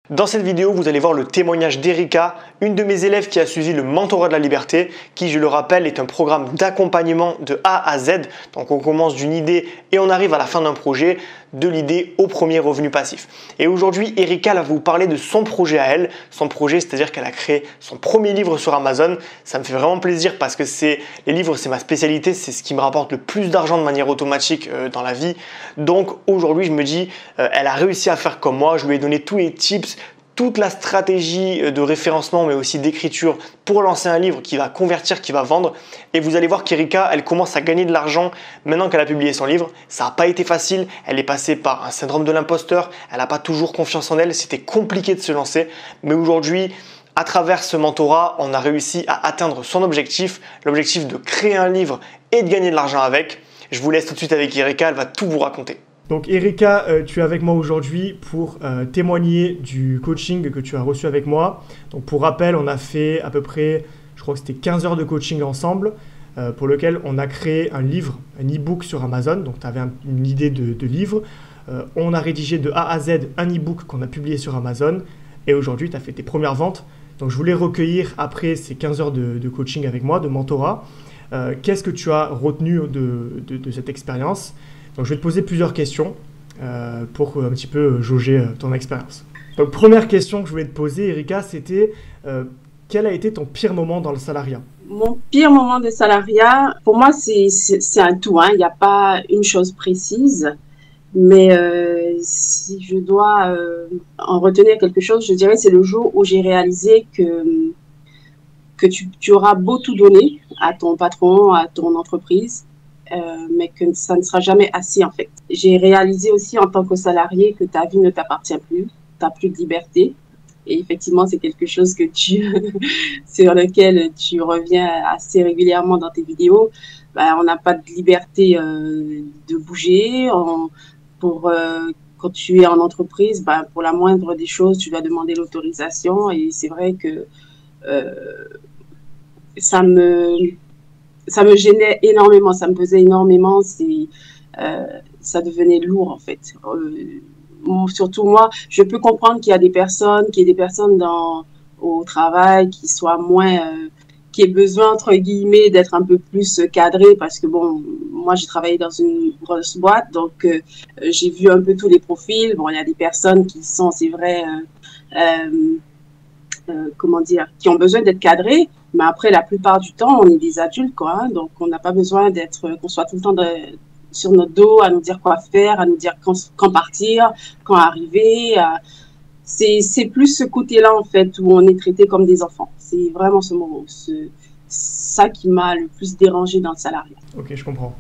Dans cette vidéo, vous allez voir le témoignage d'Erika, une de mes élèves qui a suivi le mentorat de la liberté, qui, je le rappelle, est un programme d'accompagnement de A à Z. Donc on commence d'une idée et on arrive à la fin d'un projet, de l'idée au premier revenu passif. Et aujourd'hui, Erika va vous parler de son projet à elle. Son projet, c'est-à-dire qu'elle a créé son premier livre sur Amazon. Ça me fait vraiment plaisir parce que les livres, c'est ma spécialité, c'est ce qui me rapporte le plus d'argent de manière automatique dans la vie. Donc aujourd'hui, je me dis, elle a réussi à faire comme moi. Je lui ai donné tous les tips, toute la stratégie de référencement mais aussi d'écriture pour lancer un livre qui va convertir, qui va vendre. Et vous allez voir qu'Erika, elle commence à gagner de l'argent maintenant qu'elle a publié son livre. Ça n'a pas été facile, elle est passée par un syndrome de l'imposteur, elle n'a pas toujours confiance en elle, c'était compliqué de se lancer. Mais aujourd'hui, à travers ce mentorat, on a réussi à atteindre son objectif, l'objectif de créer un livre et de gagner de l'argent avec. Je vous laisse tout de suite avec Erika, elle va tout vous raconter. Donc Erika, tu es avec moi aujourd'hui pour témoigner du coaching que tu as reçu avec moi. Donc pour rappel, on a fait à peu près, je crois que c'était 15 heures de coaching ensemble, pour lequel on a créé un livre, un e-book sur Amazon. Donc tu avais une idée de livre. On a rédigé de A à Z un e-book qu'on a publié sur Amazon. Et aujourd'hui, tu as fait tes premières ventes. Donc je voulais recueillir après ces 15 heures de coaching avec moi, de mentorat. Qu'est-ce que tu as retenu de cette expérience ? Donc, je vais te poser plusieurs questions pour un petit peu jauger ton expérience. Donc, première question que je voulais te poser, Erika, c'était quel a été ton pire moment dans le salariat ? Mon pire moment de salariat, pour moi, c'est un tout. Il n'y a pas une chose précise. Mais si je dois en retenir quelque chose, je dirais c'est le jour où j'ai réalisé que tu auras beau tout donner à ton patron, à ton entreprise, mais que ça ne sera jamais assez en fait. J'ai réalisé aussi en tant que salarié que ta vie ne t'appartient plus, tu n'as plus de liberté. Et effectivement, c'est quelque chose que sur lequel tu reviens assez régulièrement dans tes vidéos. On n'a pas de liberté de bouger. Quand tu es en entreprise, pour la moindre des choses, tu dois demander l'autorisation. Et c'est vrai que ça me gênait énormément, ça me pesait énormément, ça devenait lourd en fait. Surtout moi, je peux comprendre qu'il y a des personnes au travail qui soient moins, qui aient besoin entre guillemets d'être un peu plus cadrées parce que bon, moi j'ai travaillé dans une grosse boîte, donc j'ai vu un peu tous les profils. Bon, il y a des personnes qui sont, c'est vrai, qui ont besoin d'être cadrées. Mais après, la plupart du temps, on est des adultes, quoi. Donc, on n'a pas besoin qu'on soit tout le temps sur notre dos, à nous dire quoi faire, à nous dire quand partir, quand arriver. C'est plus ce côté-là, en fait, où on est traité comme des enfants. C'est vraiment ça qui m'a le plus dérangé dans le salariat. Ok, je comprends.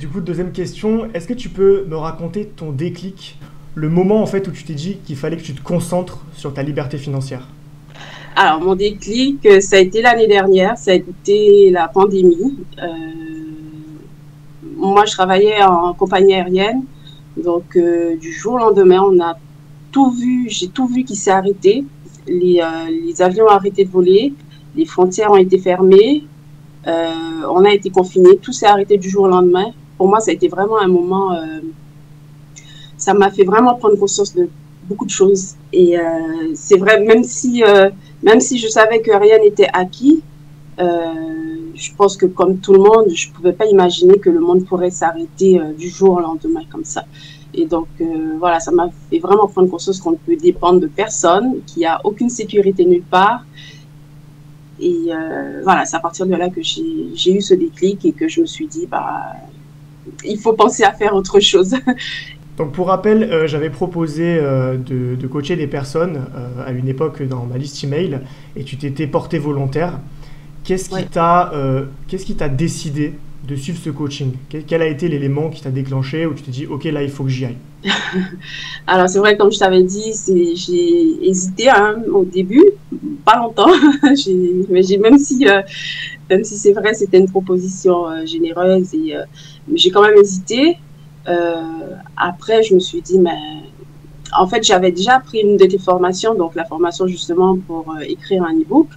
Du coup, deuxième question, est-ce que tu peux me raconter ton déclic, le moment, en fait, où tu t'es dit qu'il fallait que tu te concentres sur ta liberté financière ? Alors, mon déclic, ça a été l'année dernière, ça a été la pandémie. Moi, je travaillais en compagnie aérienne. Donc, du jour au lendemain, j'ai tout vu qui s'est arrêté. Les avions ont arrêté de voler, les frontières ont été fermées, on a été confinés, tout s'est arrêté du jour au lendemain. Pour moi, ça a été vraiment un moment, ça m'a fait vraiment prendre conscience de beaucoup de choses. Et c'est vrai, même si je savais que rien n'était acquis, je pense que comme tout le monde, je ne pouvais pas imaginer que le monde pourrait s'arrêter du jour au lendemain comme ça. Et donc, voilà, ça m'a fait vraiment prendre conscience qu'on ne peut dépendre de personne, qu'il n'y a aucune sécurité nulle part. Et voilà, c'est à partir de là que j'ai eu ce déclic et que je me suis dit, il faut penser à faire autre chose. Donc pour rappel, j'avais proposé de coacher des personnes à une époque dans ma liste email et tu t'étais porté volontaire. Qu'est-ce qui t'a décidé de suivre ce coaching ? Quel a été l'élément qui t'a déclenché où tu t'es dit ok, là il faut que j'y aille ? Alors c'est vrai, comme je t'avais dit, j'ai hésité au début, pas longtemps, même si c'est vrai, c'était une proposition généreuse, mais j'ai quand même hésité. Après, je me suis dit, mais en fait, j'avais déjà pris une de tes formations, donc la formation justement pour écrire un e-book,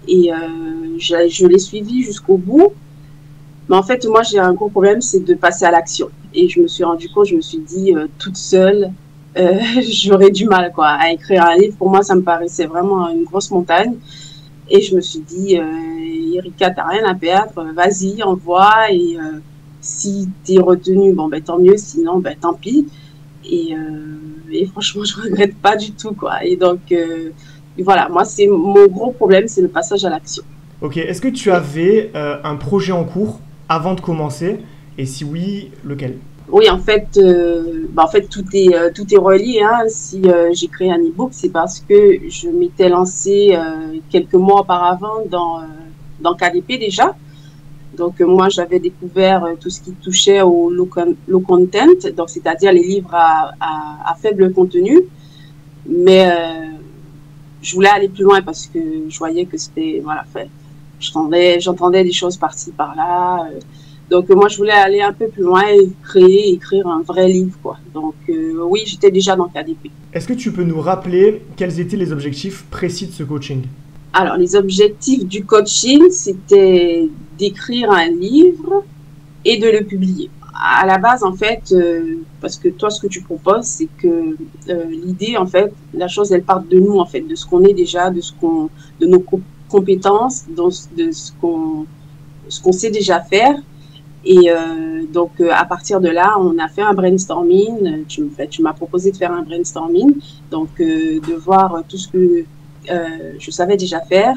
et je l'ai suivi jusqu'au bout. Mais en fait, moi, j'ai un gros problème, c'est de passer à l'action. Et je me suis rendu compte, je me suis dit, toute seule, ça va pas être possible. Et donc, voilà, ça a été vraiment un j'aurais du mal quoi à écrire un livre. Pour moi, ça me paraissait vraiment une grosse montagne. Et je me suis dit, Erika, t'as rien à perdre, vas-y, envoie. Et si t'es retenue, bon, ben, tant mieux, sinon, ben, tant pis. Et franchement, je regrette pas du tout, quoi. Et donc, voilà, moi, c'est mon gros problème, c'est le passage à l'action. Ok, est-ce que tu avais un projet en cours avant de commencer? Et si oui, lequel? Oui, en fait, tout est relié. Hein. Si j'ai créé un e-book, c'est parce que je m'étais lancée quelques mois auparavant dans KDP déjà. Donc, moi, j'avais découvert tout ce qui touchait au low content, donc c'est-à-dire les livres à faible contenu. Mais je voulais aller plus loin parce que je voyais que c'était, voilà, fait, j'entendais des choses par-ci, par-là. Donc, moi, je voulais aller un peu plus loin et écrire un vrai livre, quoi. Donc, oui, j'étais déjà dans KDP. Est-ce que tu peux nous rappeler quels étaient les objectifs précis de ce coaching? Alors, les objectifs du coaching, c'était d'écrire un livre et de le publier. À la base, en fait, parce que toi, ce que tu proposes, c'est que l'idée, en fait, la chose, elle part de nous, en fait, de ce qu'on est déjà, de nos compétences, de ce qu'on sait déjà faire. Et donc, à partir de là, on a fait un brainstorming. Tu m'as proposé de faire un brainstorming, donc de voir tout ce que je savais déjà faire.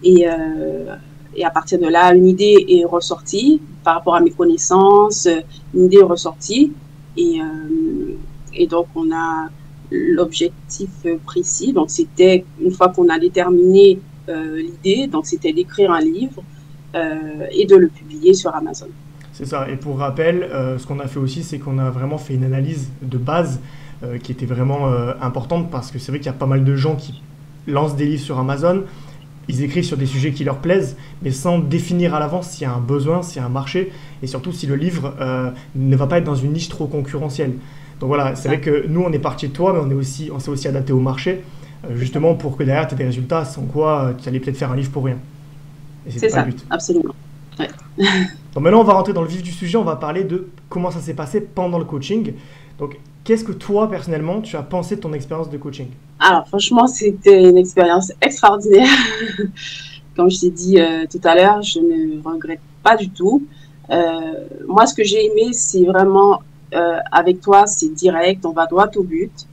Et à partir de là, une idée est ressortie par rapport à mes connaissances. Une idée est ressortie. Et donc, on a l'objectif précis. Donc, c'était, une fois qu'on a déterminé l'idée, donc c'était d'écrire un livre et de le publier sur Amazon. C'est ça. Et pour rappel, ce qu'on a fait aussi, c'est qu'on a vraiment fait une analyse de base qui était vraiment importante parce que c'est vrai qu'il y a pas mal de gens qui lancent des livres sur Amazon. Ils écrivent sur des sujets qui leur plaisent, mais sans définir à l'avance s'il y a un besoin, s'il y a un marché, et surtout si le livre ne va pas être dans une niche trop concurrentielle. Donc voilà, c'est vrai que nous, on est parti de toi, mais on s'est aussi adapté au marché, justement pour que derrière, tu aies des résultats, sans quoi tu allais peut-être faire un livre pour rien. Et c'est ça, absolument. Ouais. Donc maintenant, on va rentrer dans le vif du sujet, on va parler de comment ça s'est passé pendant le coaching. Donc, qu'est-ce que toi, personnellement, tu as pensé de ton expérience de coaching? Alors, franchement, c'était une expérience extraordinaire. Comme je t'ai dit tout à l'heure, je ne regrette pas du tout. Moi, ce que j'ai aimé, c'est vraiment, avec toi, c'est direct, on va droit au but.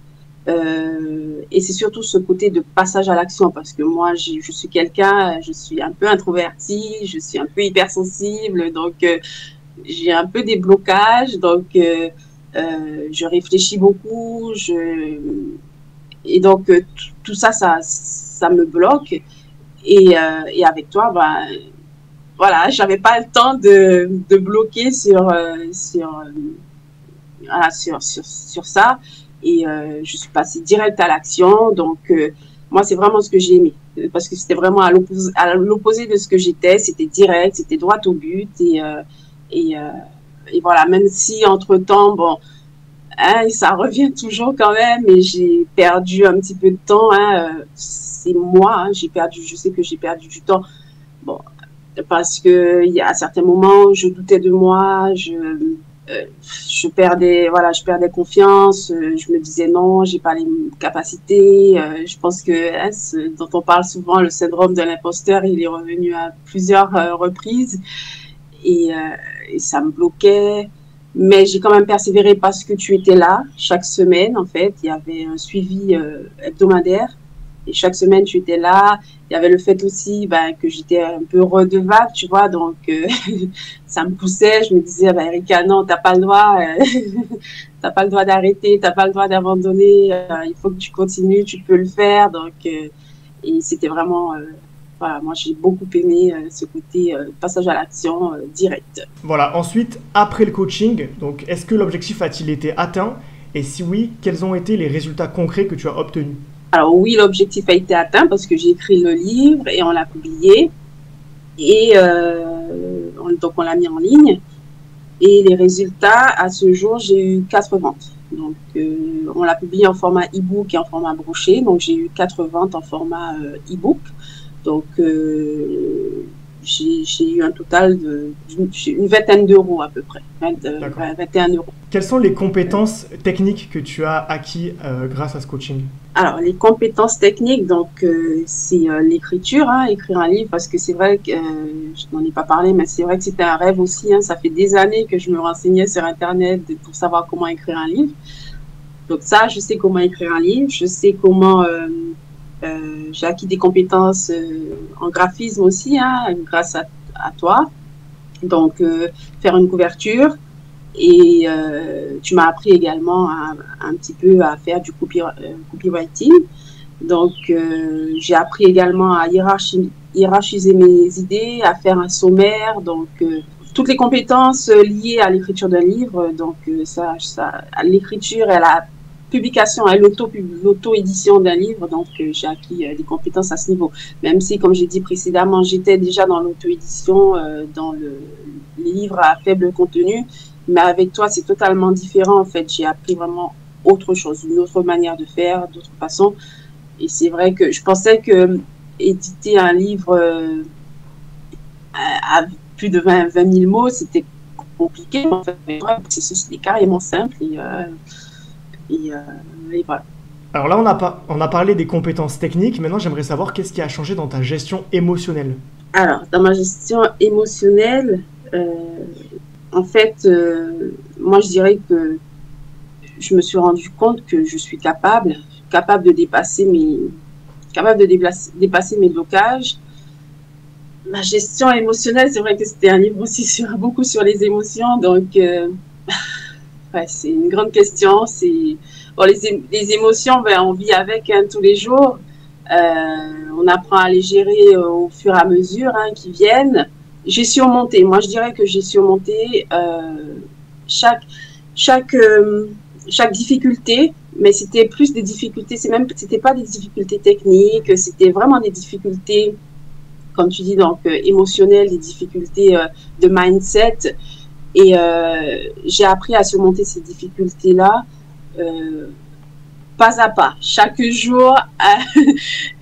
Et c'est surtout ce côté de passage à l'action, parce que moi, je suis quelqu'un, je suis un peu introvertie, je suis un peu hypersensible, donc j'ai un peu des blocages, donc je réfléchis beaucoup, et donc tout ça, ça me bloque. Et avec toi, bah, voilà, j'avais pas le temps de bloquer sur ça. Et je suis passée direct à l'action. Donc, moi, c'est vraiment ce que j'ai aimé. Parce que c'était vraiment à l'opposé de ce que j'étais. C'était direct, c'était droit au but. Et voilà, même si entre-temps, bon, hein, ça revient toujours quand même. Et j'ai perdu un petit peu de temps. Hein, c'est moi, hein, je sais que j'ai perdu du temps. Bon, parce que il y a certains moments, je doutais de moi, je perdais confiance, je me disais non, j'ai pas les capacités. Je pense que hein, ce dont on parle souvent, le syndrome de l'imposteur, il est revenu à plusieurs reprises et ça me bloquait. Mais j'ai quand même persévéré parce que tu étais là chaque semaine. En fait, il y avait un suivi hebdomadaire. Et chaque semaine, tu étais là. Il y avait le fait aussi que j'étais un peu redevable, tu vois. Donc, ça me poussait. Je me disais, Erika, non, t'as pas le droit. T'as pas le droit d'arrêter. T'as pas le droit d'abandonner. Il faut que tu continues. Tu peux le faire. Donc, et c'était vraiment... voilà, moi, j'ai beaucoup aimé ce côté passage à l'action direct. Voilà. Ensuite, après le coaching, donc, est-ce que l'objectif a-t-il été atteint? Et si oui, quels ont été les résultats concrets que tu as obtenus? Alors oui, l'objectif a été atteint parce que j'ai écrit le livre et on l'a publié. Et donc on l'a mis en ligne. Et les résultats, à ce jour, j'ai eu 4 ventes. Donc on l'a publié en format e-book et en format broché. Donc j'ai eu 4 ventes en format e-book. Donc j'ai eu un total d'une vingtaine d'euros à peu près, 21 euros. Quelles sont les compétences techniques que tu as acquis grâce à ce coaching? Alors, les compétences techniques, donc c'est l'écriture, écrire un livre, parce que c'est vrai que je n'en ai pas parlé, mais c'est vrai que c'était un rêve aussi. Ça fait des années que je me renseignais sur Internet pour savoir comment écrire un livre. Donc ça, je sais comment écrire un livre, je sais comment... j'ai acquis des compétences en graphisme aussi, grâce à toi. Donc, faire une couverture. Et tu m'as appris également un petit peu à faire du copywriting. Donc, j'ai appris également à hiérarchiser mes idées, à faire un sommaire. Donc, toutes les compétences liées à l'écriture d'un livre. Donc, l'écriture et la publication et l'auto-édition d'un livre. Donc, j'ai acquis des compétences à ce niveau. Même si, comme j'ai dit précédemment, j'étais déjà dans l'auto-édition, dans les livres à faible contenu. Mais avec toi, c'est totalement différent. En fait, j'ai appris vraiment autre chose, une autre manière de faire, d'autres façons. Et c'est vrai que je pensais que éditer un livre à plus de 20 000 mots, c'était compliqué. En fait, mais ouais, c'est carrément simple. Et voilà. Alors là, on a parlé des compétences techniques. Maintenant, j'aimerais savoir qu'est-ce qui a changé dans ta gestion émotionnelle. Alors, dans ma gestion émotionnelle, en fait, moi, je dirais que je me suis rendu compte que je suis capable de dépasser mes blocages. Ma gestion émotionnelle, c'est vrai que c'était un livre aussi beaucoup sur les émotions, donc ouais, c'est une grande question. Bon, les émotions, on vit avec tous les jours. On apprend à les gérer au fur et à mesure qui viennent. J'ai surmonté. Moi, je dirais que j'ai surmonté chaque difficulté, mais c'était plus des difficultés. C'était pas des difficultés techniques, c'était vraiment des difficultés, comme tu dis, donc émotionnelles, des difficultés de mindset. Et j'ai appris à surmonter ces difficultés-là pas à pas, chaque jour,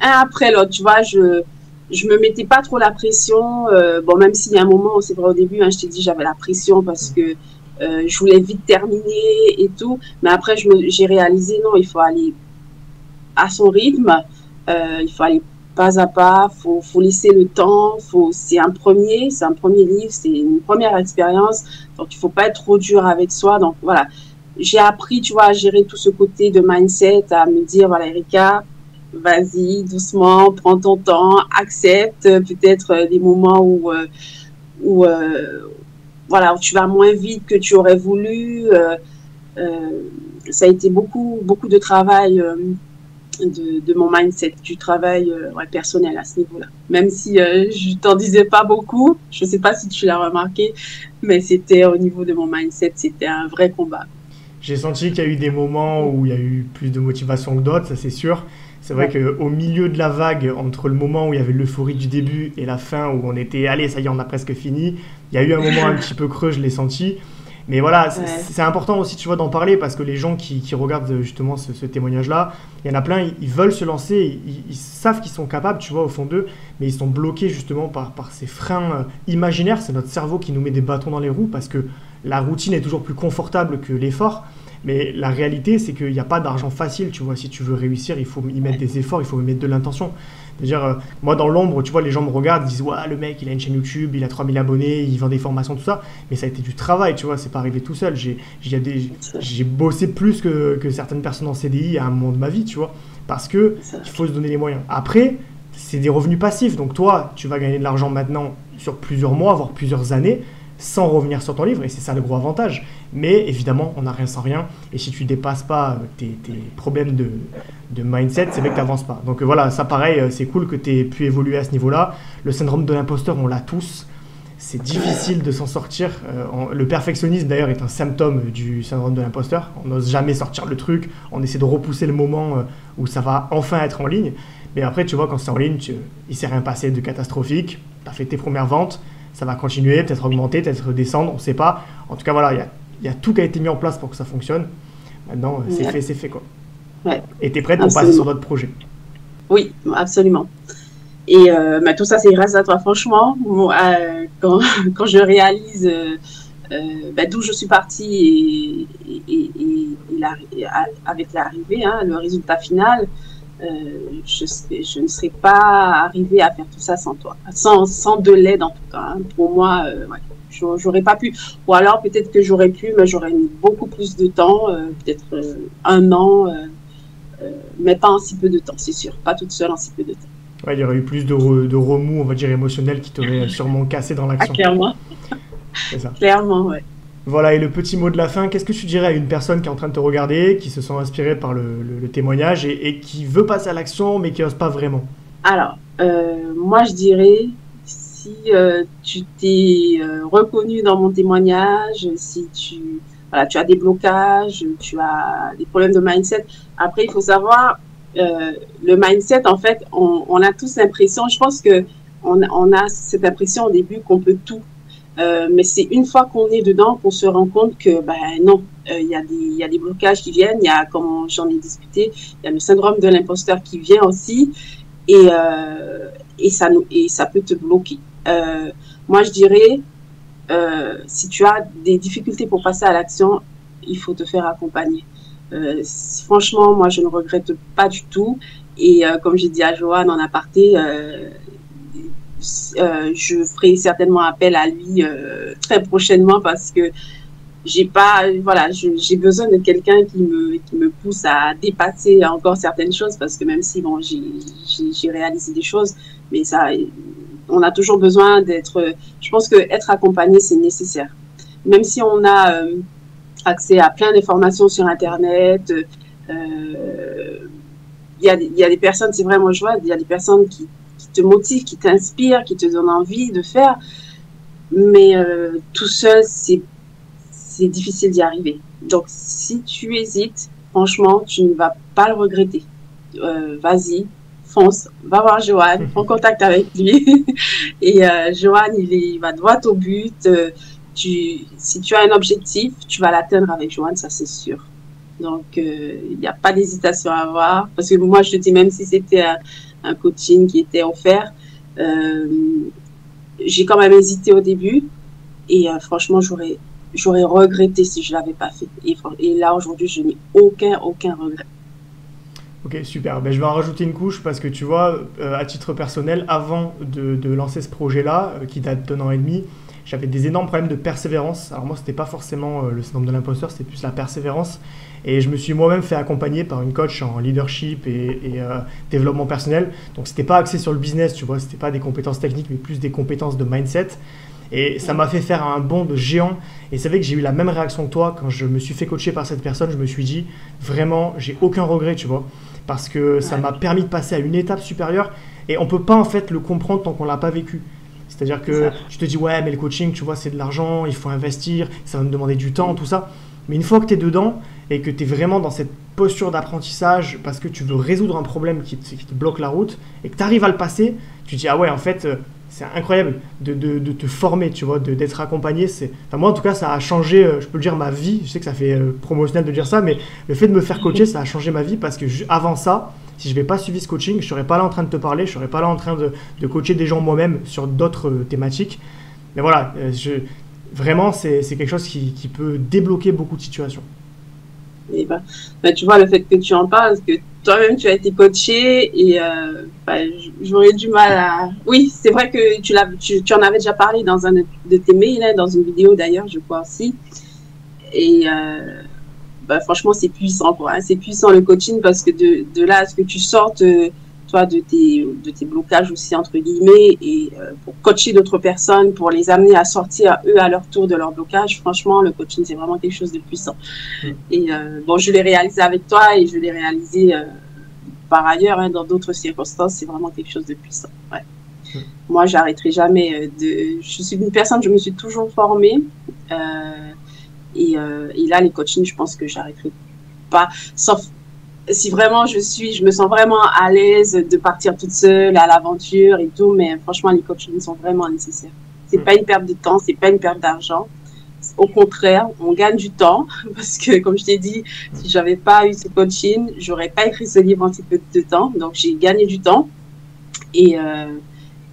un après l'autre. Tu vois, je me mettais pas trop la pression. Bon, même s'il y a un moment, c'est vrai, au début, je t'ai dit, j'avais la pression parce que je voulais vite terminer et tout. Mais après, j'ai réalisé, non, il faut aller à son rythme. Il faut aller pas à pas. Faut laisser le temps. C'est un premier livre, c'est une première expérience. Donc, il faut pas être trop dur avec soi. Donc, voilà. J'ai appris, tu vois, à gérer tout ce côté de mindset, à me dire, voilà, Erika, vas-y, doucement, prends ton temps, accepte peut-être des moments où tu vas moins vite que tu aurais voulu. Ça a été beaucoup de travail de mon mindset, du travail personnel à ce niveau-là. Même si je t'en disais pas beaucoup, je sais pas si tu l'as remarqué, mais c'était au niveau de mon mindset, c'était un vrai combat. J'ai senti qu'il y a eu des moments où il y a eu plus de motivation que d'autres, ça c'est sûr. C'est vrai qu'au milieu de la vague, entre le moment où il y avait l'euphorie du début et la fin où on était, allez, ça y est, on a presque fini, il y a eu un moment un petit peu creux, je l'ai senti. Mais voilà, c'est important aussi, tu vois, d'en parler parce que les gens qui regardent justement ce témoignage-là, il y en a plein, ils veulent se lancer, ils savent qu'ils sont capables, tu vois, au fond d'eux, mais ils sont bloqués justement par ces freins imaginaires. C'est notre cerveau qui nous met des bâtons dans les roues parce que la routine est toujours plus confortable que l'effort. Mais la réalité, c'est qu'il n'y a pas d'argent facile, tu vois. Si tu veux réussir, il faut y mettre des efforts, il faut y mettre de l'intention. C'est-à-dire, moi, dans l'ombre, tu vois, les gens me regardent, ils disent « Ouais, le mec, il a une chaîne YouTube, il a 3000 abonnés, il vend des formations, tout ça. » Mais ça a été du travail, tu vois, c'est pas arrivé tout seul. J'ai bossé plus que certaines personnes en CDI à un moment de ma vie, tu vois, parce qu'il faut se donner les moyens. Après, c'est des revenus passifs. Donc toi, tu vas gagner de l'argent maintenant sur plusieurs mois, voire plusieurs années, sans revenir sur ton livre, et c'est ça le gros avantage. Mais évidemment, on n'a rien sans rien, et si tu ne dépasses pas tes problèmes de mindset, c'est vrai que tu n'avances pas. Donc voilà, ça pareil, c'est cool que tu aies pu évoluer à ce niveau-là. Le syndrome de l'imposteur, on l'a tous. C'est difficile de s'en sortir. Le perfectionnisme, d'ailleurs, est un symptôme du syndrome de l'imposteur. On n'ose jamais sortir le truc, on essaie de repousser le moment où ça va enfin être en ligne. Mais après, tu vois, quand c'est en ligne, il ne s'est rien passé de catastrophique. Tu as fait tes premières ventes, ça va continuer, peut-être augmenter, peut-être descendre, on ne sait pas. En tout cas, voilà, il y a tout qui a été mis en place pour que ça fonctionne. Maintenant, c'est fait quoi. Ouais. Et tu es prête pour passer sur d'autres projets? Oui, absolument. Et tout ça, c'est grâce à toi, franchement. Quand je réalise d'où je suis partie avec l'arrivée, hein, le résultat final, je ne serais pas arrivée à faire tout ça sans toi, sans de l'aide en tout cas. Hein. Pour moi, j'aurais pas pu. Ou alors peut-être que j'aurais pu, mais j'aurais mis beaucoup plus de temps, peut-être 1 an, mais pas en si peu de temps, c'est sûr. Pas toute seule en si peu de temps. Ouais, il y aurait eu plus de remous, on va dire, émotionnels qui t'auraient sûrement cassé dans l'action. Clairement. C'est ça. Clairement, ouais. Voilà, et le petit mot de la fin, qu'est-ce que tu dirais à une personne qui est en train de te regarder, qui se sent inspirée par le témoignage et qui veut passer à l'action mais qui n'ose pas vraiment? Alors, moi je dirais, si tu t'es reconnu dans mon témoignage, si tu as des blocages, tu as des problèmes de mindset, après il faut savoir, le mindset, en fait, on a tous l'impression, je pense que on a cette impression au début qu'on peut tout. Mais c'est une fois qu'on est dedans qu'on se rend compte que non, il y a des blocages qui viennent, il y a, comme j'en ai discuté, il y a le syndrome de l'imposteur qui vient aussi et ça peut te bloquer. Moi je dirais, si tu as des difficultés pour passer à l'action, il faut te faire accompagner. Franchement, moi je ne regrette pas du tout et comme j'ai dit à Joanne en aparté, je ferai certainement appel à lui très prochainement parce que j'ai besoin de quelqu'un qui me pousse à dépasser encore certaines choses parce que même si bon j'ai réalisé des choses, mais ça, on a toujours besoin je pense que être accompagné c'est nécessaire, même si on a accès à plein d'informations sur internet. Il y a des personnes, c'est vraiment joyeux, il y a des personnes qui te motivent, qui t'inspirent, qui te donnent envie de faire, mais tout seul c'est difficile d'y arriver. Donc si tu hésites, franchement tu ne vas pas le regretter. Vas-y, fonce, va voir Johan, prends contact avec lui et Johan il va droit au but. Si tu as un objectif, tu vas l'atteindre avec Johan, ça c'est sûr. Donc il n'y a pas d'hésitation à avoir, parce que moi je te dis, même si c'était un coaching qui était offert, j'ai quand même hésité au début et franchement j'aurais regretté si je l'avais pas fait et là aujourd'hui je n'ai aucun regret. Ok, super. Je vais en rajouter une couche parce que tu vois, à titre personnel, avant de lancer ce projet-là, qui date d'1 an et demi, j'avais des énormes problèmes de persévérance. Alors moi, c'était pas forcément le syndrome de l'imposteur, c'était plus la persévérance. Et je me suis moi-même fait accompagner par une coach en leadership et développement personnel. Donc c'était pas axé sur le business, tu vois, c'était pas des compétences techniques, mais plus des compétences de mindset. Et ça m'a fait faire un bond de géant. Et c'est vrai que j'ai eu la même réaction que toi quand je me suis fait coacher par cette personne. Je me suis dit, vraiment, j'ai aucun regret, tu vois, parce que ça m'a permis de passer à une étape supérieure. Et on peut pas en fait le comprendre tant qu'on l'a pas vécu. C'est-à-dire que tu te dis, ouais, mais le coaching, tu vois, c'est de l'argent, il faut investir, ça va me demander du temps, tout ça. Mais une fois que tu es dedans et que tu es vraiment dans cette posture d'apprentissage parce que tu veux résoudre un problème qui te bloque la route et que tu arrives à le passer, tu te dis, ah ouais, en fait, c'est incroyable de te former, tu vois, d'être accompagné. Enfin, moi, en tout cas, ça a changé, je peux le dire, ma vie. Je sais que ça fait promotionnel de dire ça, mais le fait de me faire coacher, ça a changé ma vie parce que avant ça, si je n'avais pas suivi ce coaching, je ne serais pas là en train de te parler, je ne serais pas là en train de coacher des gens moi-même sur d'autres thématiques. Mais voilà, vraiment, c'est quelque chose qui peut débloquer beaucoup de situations. Et tu vois, le fait que tu en parles, que toi-même tu as été coaché et j'aurais du mal à... Oui, c'est vrai que tu en avais déjà parlé dans un de tes mails, hein, dans une vidéo d'ailleurs, je crois aussi. Et franchement, c'est puissant, quoi. Hein. C'est puissant le coaching parce que de là à ce que tu sortes, toi, de tes blocages aussi, entre guillemets, et pour coacher d'autres personnes, pour les amener à sortir, eux, à leur tour de leur blocage, franchement, le coaching, c'est vraiment quelque chose de puissant. Et je l'ai réalisé avec toi et je l'ai réalisé par ailleurs, hein, dans d'autres circonstances, c'est vraiment quelque chose de puissant. Ouais. Moi, j'arrêterai jamais je suis une personne, je me suis toujours formée, et là, les coachings, je pense que j'arrêterai pas, sauf si vraiment je me sens vraiment à l'aise de partir toute seule à l'aventure et tout, mais franchement, les coachings sont vraiment nécessaires. C'est pas une perte de temps, c'est pas une perte d'argent. Au contraire, on gagne du temps parce que, comme je t'ai dit, si j'avais pas eu ce coaching, j'aurais pas écrit ce livre en si peu de temps. Donc, j'ai gagné du temps Et,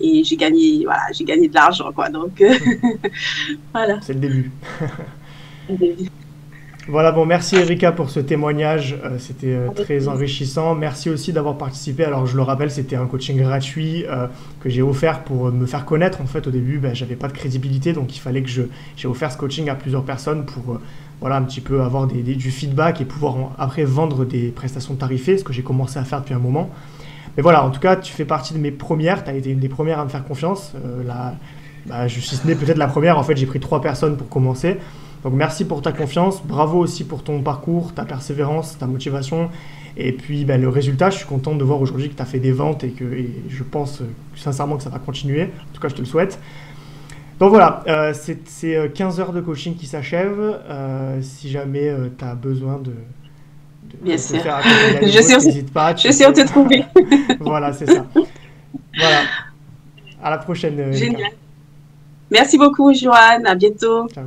et j'ai gagné de l'argent, quoi. Donc, voilà. C'est le début. Voilà, bon, merci Erika pour ce témoignage, c'était très enrichissant. Merci aussi d'avoir participé. Alors, je le rappelle, c'était un coaching gratuit que j'ai offert pour me faire connaître. En fait, au début, j'avais pas de crédibilité, donc il fallait que j'ai offert ce coaching à plusieurs personnes pour voilà, un petit peu avoir du feedback et pouvoir après vendre des prestations tarifées, ce que j'ai commencé à faire depuis un moment. Mais voilà, en tout cas, tu fais partie de mes premières. Tu as été une des premières à me faire confiance. Si ce n'est peut-être la première, en fait, j'ai pris 3 personnes pour commencer. Donc merci pour ta confiance, bravo aussi pour ton parcours, ta persévérance, ta motivation. Et puis le résultat, je suis content de voir aujourd'hui que tu as fait des ventes et je pense sincèrement que ça va continuer. En tout cas, je te le souhaite. Donc voilà, c'est 15 heures de coaching qui s'achèvent. Si jamais tu as besoin de Bien sûr. faire n'hésite pas. Je suis sûre de te trouver. Voilà, c'est ça. Voilà. À la prochaine. Génial. Merci beaucoup, Joanne. À bientôt. Ciao.